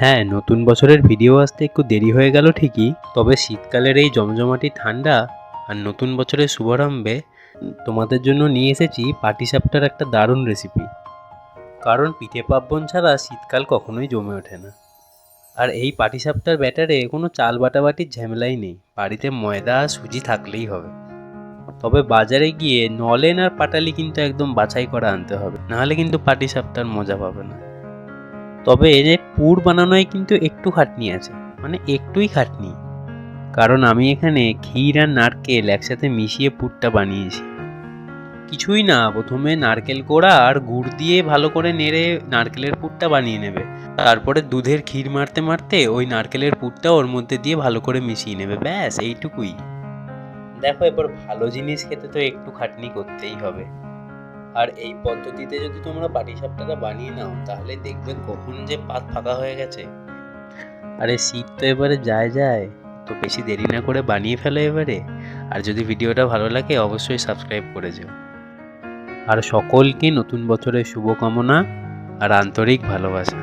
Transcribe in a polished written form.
হ্যাঁ, নতুন বছরের ভিডিও আসতে একটু দেরি হয়ে গেল ঠিকই, তবে শীতকালের এই জমজমাটি ঠান্ডা আর নতুন বছরের শুভারম্ভে তোমাদের জন্য নিয়ে এসেছি পাটিসাপটার একটা দারুণ রেসিপি। কারণ পিঠে পার্বণ ছাড়া শীতকাল কখনোই জমে ওঠে না। আর এই পাটিসাপটার ব্যাটারে কোনো চাল বাটাবাটির ঝামেলাই নেই, বাড়িতে ময়দা আর সুজি থাকলেই হবে। তবে বাজারে গিয়ে নলেন আর পাটালি কিন্তু একদম বাছাই করা আনতে হবে, নাহলে কিন্তু পাটিসাপটার মজা পাবে না। তবে এই যে পুর বানানোয় কিন্তু একটু খাটনি আছে, মানে একটুই খাটনি। কারণ আমি এখানে ক্ষীর আর নারকেল একসাথে মিশিয়ে পুরটা বানিয়েছি। কিছুই না, প্রথমে নারকেল কোড়া আর গুড় দিয়ে ভালো করে নেড়ে নারকেলের পুরটা বানিয়ে নেবে। তারপরে দুধের ক্ষীর মারতে মারতে ওই নারকেলের পুরটা ওর মধ্যে দিয়ে ভালো করে মিশিয়ে নেবে, ব্যাস এইটুকুই। দেখো, এবার ভালো জিনিস খেতে তো একটু খাটনি করতেই হবে। আর এই পদ্ধতিতে যদি তোমরা পাটিসাপটাটা বানিয়ে নাও, তাহলে দেখবে কখন যে পাত ফাঁকা হয়ে গেছে। আরে শীত তো এবারে যায় যায়, তো বেশি দেরি না করে বানিয়ে ফেলো এবারে। আর যদি ভিডিওটা ভালো লাগে অবশ্যই সাবস্ক্রাইব করে যেও। আর সকলকে নতুন বছরের শুভকামনা আর আন্তরিক ভালোবাসা।